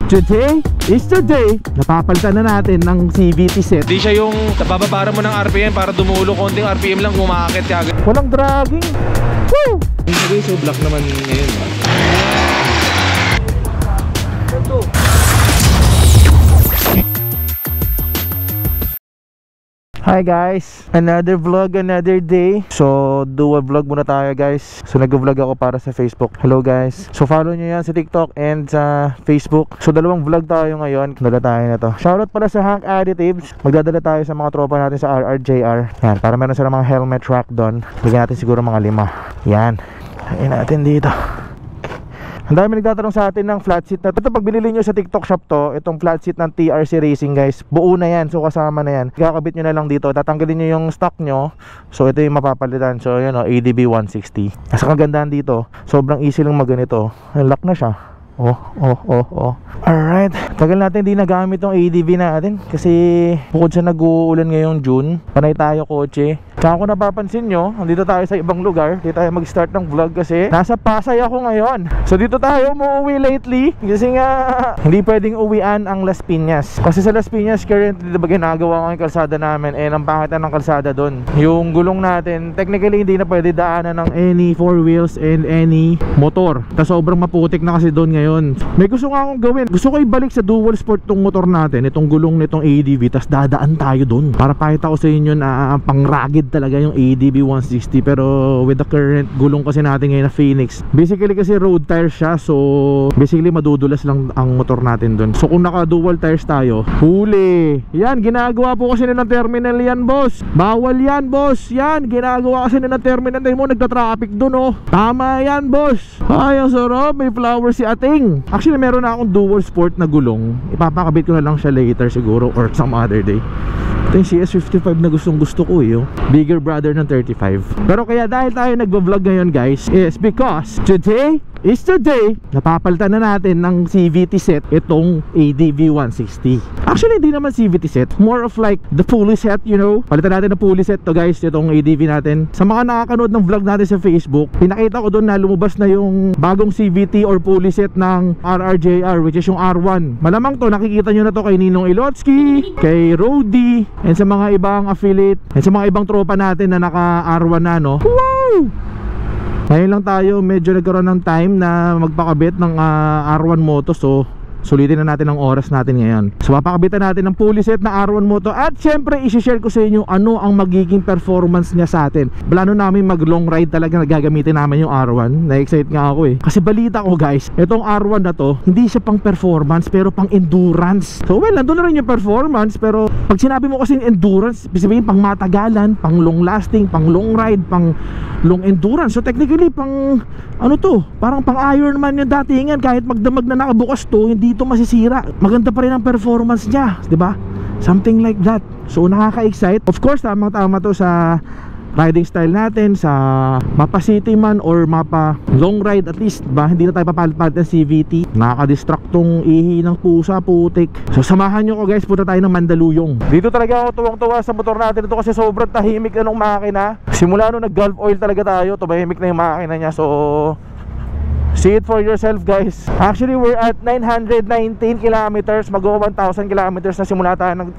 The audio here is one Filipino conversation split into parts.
Today is the day napapalitan na natin ng CVT set. Di siya yung nabababara mo ng RPM para dumulo, konting RPM lang umakit kagad. Walang dragging. Woo! Hindi so black naman ngayon. Hi guys, another vlog, another day. So dual vlog muna tayo guys. So nag-vlog ako para sa Facebook. Hello guys. So follow nyo yan sa TikTok and sa Facebook. So dalawang vlog tayo ngayon. Dala tayo na to. Shoutout pala sa Hank Additives. Magdadala tayo sa mga tropa natin sa RRJR. Yan, para meron sila mga helmet rack doon. Bigyan natin siguro mga 5. Yan, kain natin dito. Ang dami nagtatanong sa atin ng flat seat na ito. Pag binili nyo sa TikTok shop to, itong flat seat ng TRC Racing guys, buo na yan. So kasama na yan. Kakabit nyo na lang dito. Tatanggalin nyo yung stock nyo. So ito yung mapapalitan. So yun o, ADB 160. Nasa kagandahan dito, sobrang easy lang maganito. Lock na siya. Alright, tagal natin hindi nagamit yung ADV natin kasi bukod sa nag-uulan ngayong June, panay tayo kotse. Tsaka kung napapansin nyo, nandito tayo sa ibang lugar. Dito tayo mag-start ng vlog kasi nasa Pasay ako ngayon. So dito tayo umuwi lately kasi nga hindi pwedeng uwian ang Las Piñas. Kasi sa Las Piñas currently diba ginagawa ko yung kalsada namin, ang pangitan ng kalsada doon. Yung gulong natin, technically hindi na pwede daanan ng any 4 wheels and any motor. Tapos sobrang maputik na kasi doon ngayon. May gusto nga akong gawin. Gusto ko ibalik sa dual sport tong motor natin, itong gulong nitong ADV. Tapos dadaan tayo doon para pakita ko sa inyo na pang-rugged talaga yung ADV 160. Pero with the current gulong kasi natin ngayon na Phoenix, basically kasi road tires siya. So basically madudulas lang ang motor natin doon. So kung naka dual tires tayo, huli. Yan, ginagawa po kasi ng terminal yan boss. Bawal yan boss. Yan, ginagawa kasi ng terminal. Tayo mo nagta-traffic doon oh. Tama yan boss. Ay, ang sarap. May flower si ating. Actually meron na akong dual sport na gulong. Ipapakabit ko na lang siya later siguro or some other day. Ito yung CS55 na gustong gusto ko eh, bigger brother ng 35. Pero kaya dahil tayo nagvo-vlog ngayon guys is because today is the day napapalitan na natin ng CVT set itong ADV 160. Actually hindi naman CVT set, more of like the pulley set, you know. Palitan natin ng pulley set to guys, itong ADV natin. Sa mga nakakanood ng vlog natin sa Facebook, pinakita ko doon na lumabas na yung bagong CVT or pulley set ng RRJR, which is yung R1. Malamang to nakikita nyo na to kay Ninong Ilotsky, kay Rody, and sa mga ibang affiliate, and sa mga ibang tropa natin na naka R1 na no. Woo! Ngayon lang tayo medyo nagkaroon ng time na magpakabit ng R1 Moto. So sulitin na natin ang oras natin ngayon. So papakabitan natin ng pulley set na R1 Moto. At syempre isi-share ko sa inyo ano ang magiging performance niya sa atin. Plano namin mag long ride talaga na gagamitin namin yung R1. Na-excite nga ako eh. Kasi balita ko guys, itong R1 na to, hindi siya pang performance pero pang endurance. So well, nandun na rin yung performance. Pero pag sinabi mo kasi endurance, sabihin pang matagalan, pang long lasting, pang long ride, pang long endurance. So technically pang ano to, parang pang Ironman yung datingan. Kahit magdamag na nakabukas to, hindi ito masisira. Maganda pa rin ang performance niya, 'di ba? Something like that. So nakaka-excite. Of course, tamang-tama to sa riding style natin, sa mapa city man or mapa long ride at least, ba? Hindi na tayo papalit-palit ng CVT. Nakaka-distract tong ihi ng pusa, putik. So samahan nyo ko guys, punta tayo ng Mandaluyong. Dito talaga ako tuwang-tuwa sa motor natin ito kasi sobrang tahimik na nung makina. Simula nung nag-Gulf Oil talaga tayo, tumahimik na yung makina niya. So see it for yourself guys. Actually we're at 919 kilometers, mag-o 1,000 kilometers na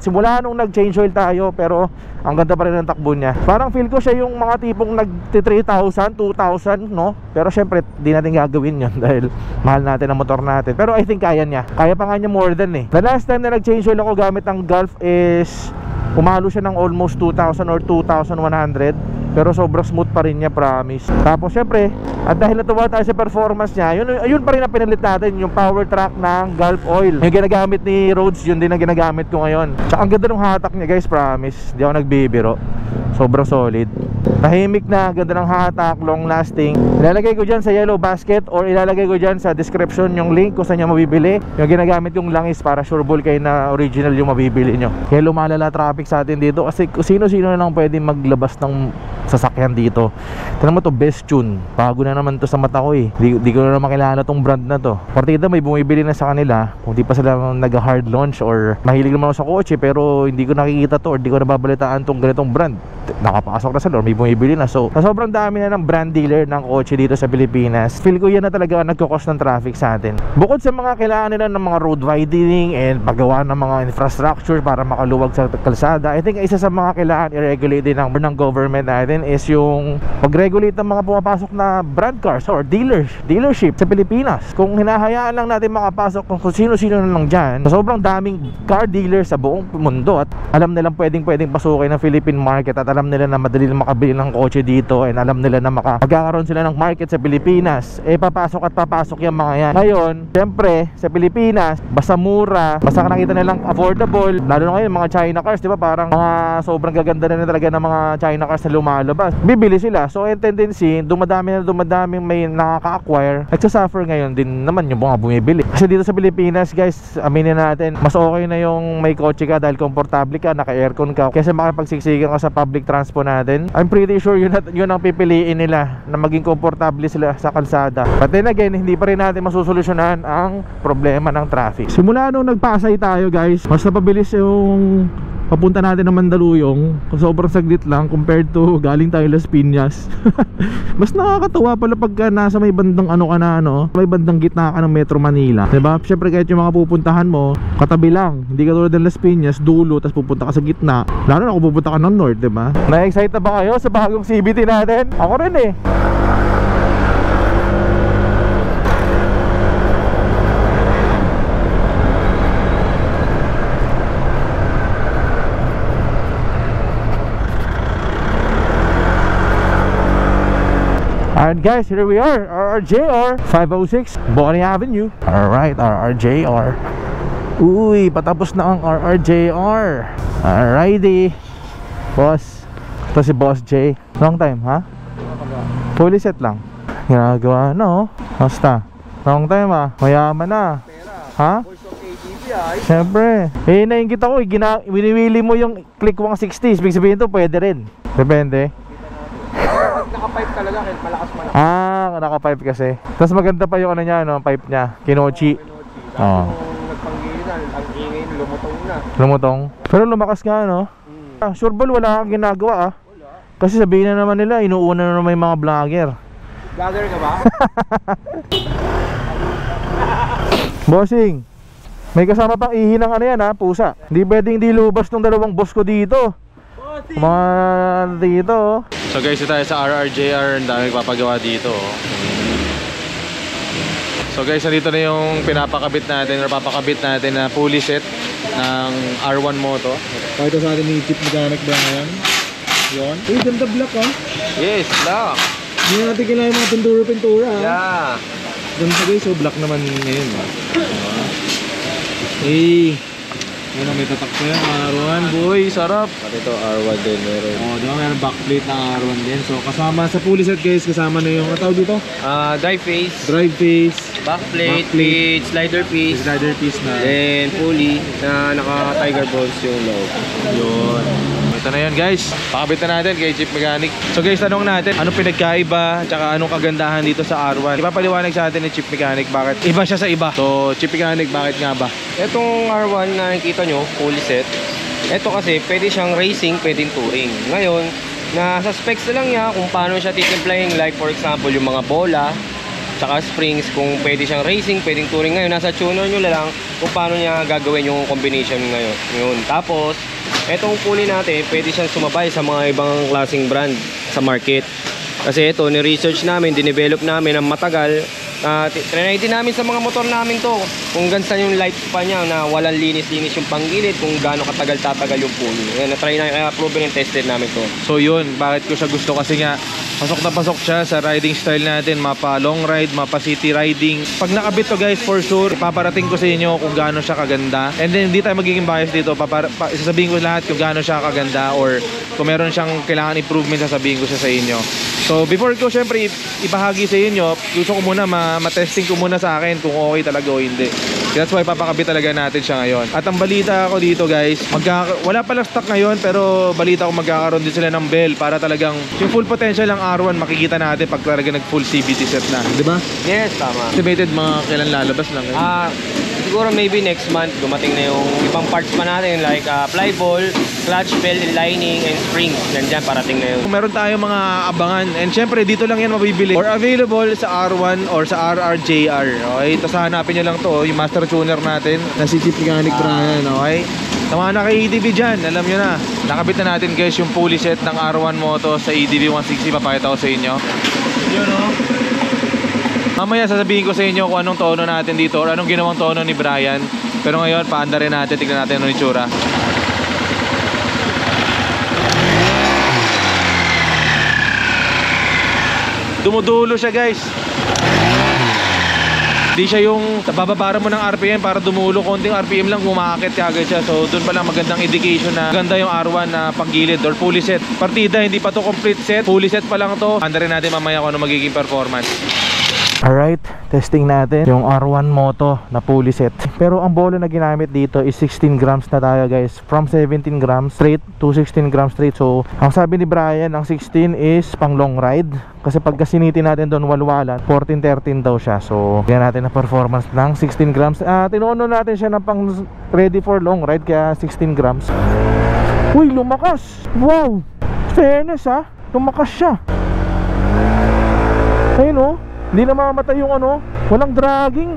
simula nung nag-change oil tayo. Pero ang ganda pa rin ng takbo niya. Parang feel ko siya yung mga tipong nag-3,000, 2,000 no? Pero syempre di natin gagawin yun dahil mahal natin ang motor natin. Pero I think kaya niya. Kaya pa nga niya more than eh. The last time na nag-change oil ako gamit ng Gulf is umalo siya ng almost 2,000 or 2,100. Pero sobrang smooth pa rin niya, promise. Tapos syempre, at dahil natuwa tayo sa performance niya, yun pa rin ang pinalit natin, yung power track ng Gulf Oil. Yung ginagamit ni Rhodes, yun din ang ginagamit ko ngayon. Tsaka ang ganda ng hatak niya guys, promise. Di ako nagbibiro. Sobrang solid. Tahimik na, ganda ng hatak, long lasting. Ilalagay ko dyan sa yellow basket or ilalagay ko dyan sa description yung link kung saan nyo mabibili. Yung ginagamit yung langis para sure ball kayo na original yung mabibili nyo. Kaya lumalala traffic sa atin dito kasi sino-sino na lang pwede maglabas ng sasakyan dito. Tignan mo to, best tune. Bago na naman to sa mata ko eh. Di ko na naman kilala tong brand na to. Partida may bumibili na sa kanila. Kung di pa sila nag-hard launch or mahilig naman ako sa kotse pero hindi ko nakikita to or di ko nababalitaan tong ganitong brand. nakapasok na sa loob, may bumibili na. So sa sobrang dami na ng brand dealer ng kotse dito sa Pilipinas, feel ko yan na talaga nagkakos ng traffic sa atin. Bukod sa mga kailangan nila ng mga road widening and paggawa ng mga infrastructure para makaluwag sa kalsada, I think isa sa mga kailangan i-regulate din ng government natin is yung pag-regulate ng mga pumapasok na brand cars or dealership sa Pilipinas. Kung hinahayaan lang natin makapasok kung sino-sino na lang dyan, sa sobrang daming car dealers sa buong mundo at alam nilang pwedeng pasukin ng Philippine market at alam nila na madali lang makabili ng kotse dito and alam nila na magkakaroon sila ng market sa Pilipinas, papasok yung mga yan. Ngayon, siyempre sa Pilipinas, basta mura, basta nakita nilang affordable, lalo na ngayon mga China cars, di ba, parang mga sobrang gaganda na talaga ng mga China cars na lumalabas, bibili sila. So yung tendency, dumadami may nakaka-acquire, nagsasuffer ngayon din naman yung mga bumibili. Kasi dito sa Pilipinas guys, aminin natin, mas okay na yung may kotse ka dahil komportable ka, naka-aircon ka, kasi makipagsiksikan ka sa public transport natin. I'm pretty sure yun ang pipiliin nila, na maging komportable sila sa kalsada. But then again, hindi pa rin natin masusolusyonan ang problema ng traffic. Simula nung nagpasay tayo guys, mas napabilis yung papunta natin ng Mandaluyong. Sobrang saglit lang compared to galing tayo Las Piñas. Mas nakakatawa pala pagka nasa may bandang may bandang gitna ka ng Metro Manila, diba? Syempre kahit yung mga pupuntahan mo katabi lang, hindi ka tulad ng Las Piñas dulo, tapos pupunta ka sa gitna, lalo na kung pupunta ka ng north, diba? Na-excite na ba kayo sa bagong CVT natin? Ako rin eh. Alright guys, here we are, RRJR 506 Bonnie Avenue. Alright, RRJR. Uy, patapos na ang RRJR. Alrighty boss, ito si Boss J. Long time, ha? Fully set lang. Ginagawa na oh. Basta, long time ha. Mayaman na. Ha? Siyempre. Naingit ako winiwili mo yung click 160. Ibig sabihin to, pwede rin. Depende. Naka-pipe talaga, malakas man. Naka-pipe kasi. Tapos maganda pa yung pipe niya, Kinochi. Oo. Nagpangginan, ang ingay, lumutong. Pero lumakas nga, no? Sure ball, wala kang ginagawa, Wala. Kasi sabihin na naman nila, inuuna na naman yung mga vlogger. Vlogger ka ba? Bossing, may kasama pang ihi ng pusa. Hindi pwedeng dilubas tong dalawang boss ko dito. Mga dito. So guys, ito tayo sa RRJR. Ang daming papagawa dito. So guys, nandito na yung pinapakabit natin or papakabit natin na fully set ng R1 Moto. Pakita sa atin ni Chief Mechanic Brian. Yun. Uy, ganda black ha. Yes, black. Hindi natin kailangan yung mga pintura ha. Yeah. Ganda guys, so black naman ngayon ha. Hey, yun may tatak ko yan, R1 boy, sarap. At ito R1 din meron. Diba meron backplate ng R1 din. So kasama sa fully set guys, kasama na yung tawag dito? Drive face, Backplate, with slider piece na. then pulley na naka tiger balls yung loob. Yun. Ito na yun guys, pakabit na natin kay Chief Mechanic. So guys, tanong natin, anong pinagkaiba tsaka anong kagandahan dito sa R1? Ipapaliwanag sa atin ni Chief Mechanic bakit iba siya sa iba. So Chief Mechanic, bakit nga ba? Etong R1 na nakikita nyo, fully set, ito kasi pwede siyang racing, pwedeng touring. Ngayon, nasa specs na lang niya kung paano siya titimplahin, like for example yung mga bola tsaka springs, kung pwede siyang racing, pwedeng touring. Ngayon nasa tuner nyo na lang kung paano niya gagawin yung combination ngayon. Tapos etong pulley natin, pwede siyang sumabay sa mga ibang klaseng brand sa market. Kasi ito, ni-research namin, dinevelop namin ng matagal. Trinay din namin sa mga motor namin to kung gansa yung lifespan niya, na walang linis-linis yung panggilid, kung gaano katagal tatagal yung pulley. Na-try na, kaya proven and tested namin to. So yun, bakit ko siya gusto, kasi nga pasok na pasok siya sa riding style natin, mapa long ride, mapa city riding. Pag nakabit to guys, for sure paparating ko sa inyo kung gaano siya kaganda. And then hindi tayo magiging bias dito, sasabihin ko lahat kung gaano siya kaganda, or kung meron siyang kailangan improvement, sasabihin ko siya sa inyo. So before ko syempre ibahagi sa inyo, gusto ko muna matesting ko muna sa akin kung okay talaga o hindi. That's why papakabit talaga natin siya ngayon. At ang balita ko dito guys, wala palang stock ngayon, pero balita ko magkakaroon din sila ng bell para talagang yung full potential ng R1 makikita natin pag talaga nag full CVT set na, di ba? Yes, tama. Estimated mga kailan lalabas lang. siguro maybe next month dumating na yung ibang parts pa natin like fly ball, clutch bell, lining, and springs. Nandyan, parating na yun. Meron tayong mga abangan and syempre dito lang yan mabibili or available sa R1 or sa RRJR. Okay, tapos hanapin nyo lang to, yung master tuner natin na si Chief Mechanic Brian. Okay, tama na kay EDV dyan, alam nyo na. Nakabit na natin guys yung pulley set ng R1 Moto sa EDV 160. Papakita ko sa inyo yun, oh. Mamaya sasabihin ko sa inyo kung anong tono natin dito or anong ginawang tono ni Brian. Pero ngayon, paanda rin natin, tignan natin anong itsura. Dumudulo siya guys. Di siya yung bababara mo ng RPM para dumulo, konting RPM lang umaakit kagad siya. So doon pa lang magandang indication na ganda yung R1 na panggilid or fully set. Partida, hindi pa to complete set, fully set pa lang to. Anda rin natin mamaya kung ano magiging performance. Alright, testing natin yung R1 Moto na pulley set. Pero ang bola na ginamit dito is 16 grams na tayo guys. From 17 grams straight to 16 grams straight. So, ang sabi ni Brian, ang 16 is pang long ride. Kasi pagka sinitin natin doon walwalan, 14-13 daw siya. So, ganyan natin na performance ng 16 grams. Tinuuno natin siya ng pang ready for long ride, kaya 16 grams. Uy, lumakas! Wow! Fairness ha, lumakas siya. Ayun oh, hindi na mamamatay yung ano, walang dragging.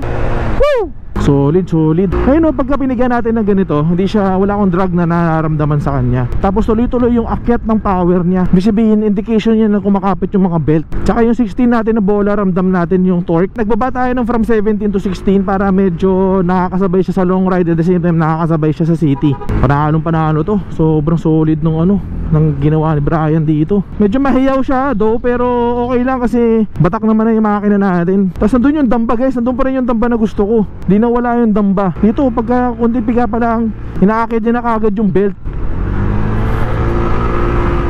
Woo! Solid, solid. Ayun o, pagka pinigyan natin ng ganito, hindi siya, wala akong drag na nararamdaman sa kanya. Tapos tuloy-tuloy yung akyat ng power niya. Ibig sabihin, indication niya na kumakapit yung mga belt. Tsaka yung 16 natin na bola, ramdam natin yung torque. Nagbaba tayo ng from 17 to 16 para medyo nakakasabay siya sa long ride, at the same time nakakasabay siya sa city. Panalo to. Sobrang solid nung ano, ng ginawa ni Brian dito. Medyo mahiyaw siya do, pero okay lang kasi batak naman na yung makina natin. Tapos nandun yung damba guys, nandun pa rin yung damba na gusto ko. Di na wala yung damba. Dito pagka kunti piga pa lang, inaakit niya na kagad yung belt.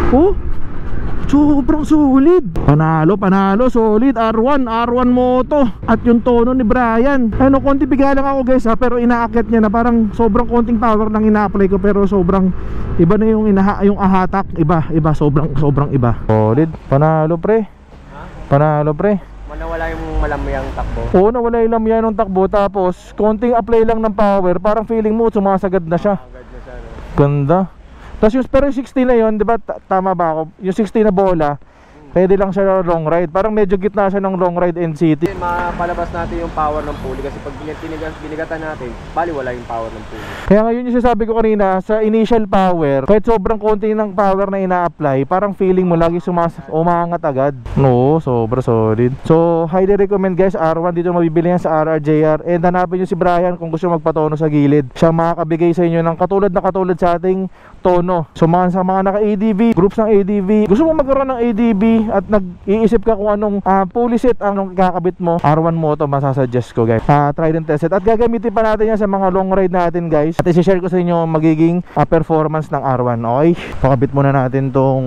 Oh, sobrang solid. Panalo, solid. R1 Moto. At yung tono ni Brian, ano, konti piga lang ako guys ha, pero inaakit niya na, parang sobrang konting power lang ina-apply ko, pero sobrang iba na yung yung ahatak. Iba, sobrang iba. Solid. Panalo pre. Nawala yung malamyang takbo. Oo, nawala yung lamya ng takbo. Tapos konting apply lang ng power, parang feeling mo sumasagad na siya. Ganda. Tapos yung, pero yung 16 na yun, di ba, tama ba ako? Yung 16 na bola, pwede lang siya long ride. Parang medyo gitna siya ng long ride and city. Mapalabas natin yung power ng pulley kasi pag binigatan natin, bali wala yung power ng pulley. Kaya ngayon yung sasabi ko kanina, sa initial power, kahit sobrang konti ng power na ina-apply, parang feeling mo lagi umangat agad. No, sobra solid. So, highly recommend guys, R1 dito mabibili yan sa RRJR. And hanapin nyo si Brian kung gusto magpatono sa gilid. Siya makakabigay sa inyo ng katulad sa ating tono. So sa mga naka-ADV, groups ng ADV, gusto mo magkaroon ng ADV at nag-iisip ka kung anong pulley set ang kakabit mo, R1 Moto masasuggest ko guys. Try and test it. At gagamitin pa natin yan sa mga long ride natin guys. At i-share ko sa inyo magiging performance ng R1. Okay, pakabit muna natin tong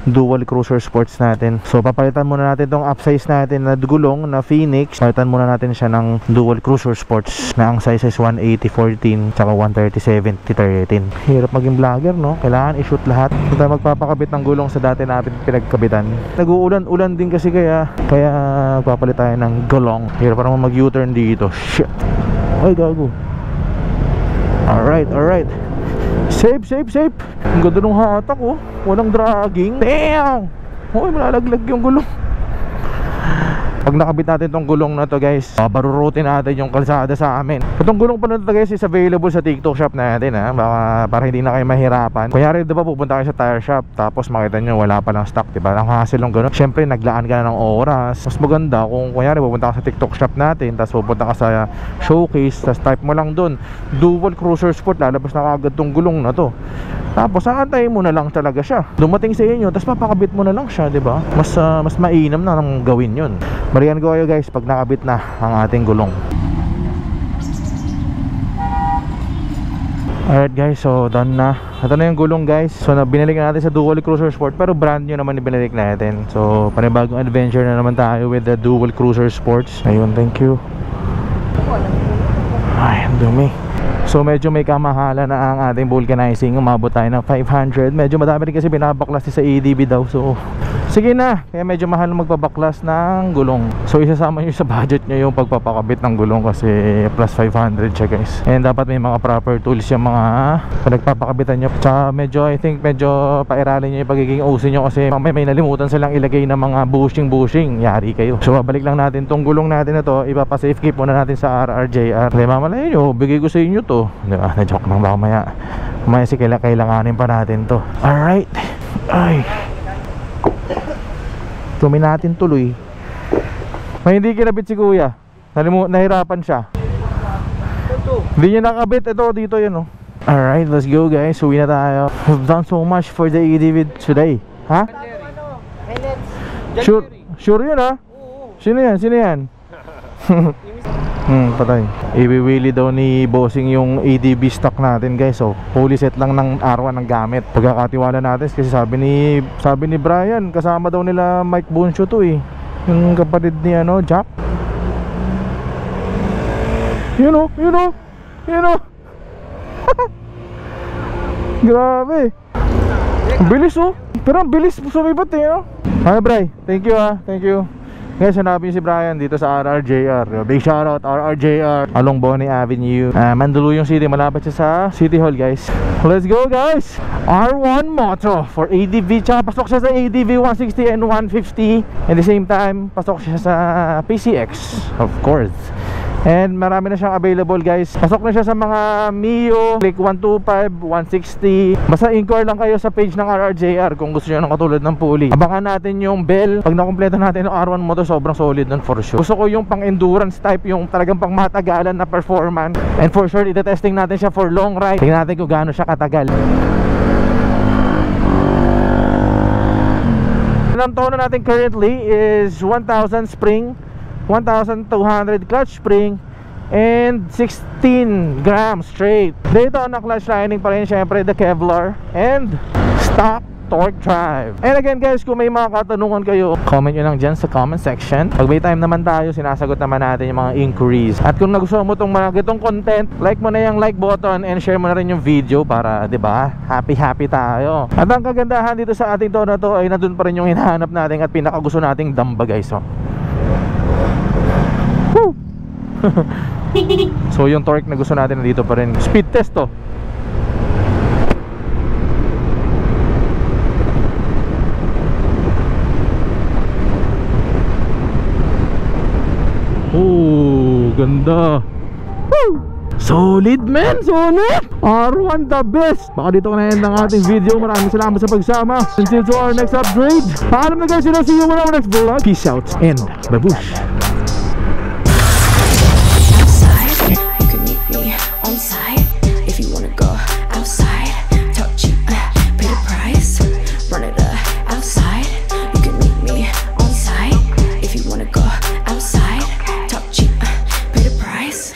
dual cruiser sports natin. So papalitan muna natin tong upsize natin na gulong na Phoenix. Palitan muna natin siya ng dual cruiser sports na ang size is 180/14 tsaka 130/70/13. Hirap maging vlogger no, kailangan i-shoot lahat. Hindi tayo magpapakabit ng gulong sa dati natin pinagkabitan. Nag-uulan-ulan din kasi kaya magpapalit tayo ng gulong. Hirap pa naman mag-U-turn dito. Shit. Ay gago. Alright. Safe. Ang ganda ng hatak oh. Walang dragging. Damn! Uy, malalaglag yung gulong. Pag nakabit natin tong gulong na to guys, barurutin natin yung kalsada sa amin. Itong gulong pa na to guys is available sa TikTok shop natin ha. Baka para hindi na kayo mahirapan. Kunyari diba pupunta kayo sa tire shop, tapos makita nyo wala palang stock, diba? Ang hassle ng gano'n. Siyempre naglaan ka na ng oras. Mas maganda kung kunyari pupunta ka sa TikTok shop natin, tapos pupunta ka sa showcase, tapos type mo lang dun dual cruiser sport, lalabas na kagad tong gulong na to. Tapos aantayin mo na lang talaga siya dumating sa inyo, tapos papakabit mo na lang siya, diba? Mas mainam na nang gawin yun. Balikan ko kayo guys pag nakabit na ang ating gulong. Alright guys, so done na. Ito na yung gulong guys. So binalik natin sa dual cruiser sport, pero brand new naman binalik natin. So panibagong adventure na naman tayo with the dual cruiser sports. Ayun, thank you. Ay, ang dumi. So medyo may kamahala na ang ating vulcanizing. Umabot tayo ng 500. Medyo madami rin kasi binabaklas sa ADB daw. So sige na, kaya medyo mahal magpabaklas ng gulong. So isasama nyo sa budget nyo yung pagpapakabit ng gulong kasi plus 500 siya guys. And dapat may mga proper tools yung mga nagpapakabitan nyo. Tsaka medyo, I think medyo pairalin nyo yung pagiging OC nyo kasi may nalimutan silang ilagay ng mga bushing. Yari kayo. So babalik lang natin tong gulong natin na to, ipapasafe keep muna natin sa RRJR. Kaya mamalayan nyo, bigay ko sa inyo to. Diba? Na-joke lang ba mamaya? Mamaya si kailanganin pa natin to. Alright. Ay, tumi natin tuloy. May hindi kinabit si kuya. Nahirapan siya. Hindi niya nakabit. Ito dito yun, oh. Alright, let's go guys. Uwi na tayo. We've done so much for the EDV today. Ha? Sure yun, ha? Sino yan? Patay. Iwiwili daw ni bossing yung ADB stock natin guys. So fully set lang ng R1 ng gamit. Pagkakatiwala natin kasi sabi ni Brian, kasama daw nila Mike Buncho to eh. Yung kapatid ni Jack. You know. Grabe. Ang bilis oh. Pero ang bilis sumibat eh, no? Hi Bri, thank you ah. Thank you. Guys, hanapin si Brian dito sa RRJR. Big shoutout RRJR along Bonnie Avenue, Mandaluyong City. Malapit siya sa City Hall guys. Let's go guys. R1 Moto for ADV. Tsaka pasok siya sa ADV 160 and 150. And the same time, pasok siya sa PCX, of course. And marami na siyang available guys. Pasok na siya sa mga Mio, Click 125, 160. Basta inquire lang kayo sa page ng RRJR kung gusto nyo ng katulad ng pulley. Abangan natin yung bell. Pag nakompleto natin yung R1 Moto, sobrang solid nun for sure. Gusto ko yung pang endurance type, yung talagang pang matagalan na performance. And for sure, itetesting natin siya for long ride. Tingnan natin kung gaano siya katagal. Ang tono natin currently is 1,000 spring, 1,200 clutch spring, and 16 grams straight. Dito ang clutch lining pa rin syempre the Kevlar and stock torque drive. And again guys, kung may mga katanungan kayo, comment nyo lang dyan sa comment section. Pag may time naman tayo, sinasagot naman natin yung mga inquiries. At kung nagustuhan mo itong mga gitong content, like mo na yung like button and share mo na rin yung video para, diba, happy tayo. At ang kagandahan dito sa ating tono na to ay nandun pa rin yung hinahanap natin at pinakagusto nating damba guys. Woo! So yung torque na gusto natin nandito pa rin. Speed test to. Oh, ganda. Woo! Solid man, solid. R1 the best. Baka dito na end ang ating video. Maraming salamat sa pagsama. Until to our next upgrade. Paalam na guys, see you on our next vlog. Peace out and babush.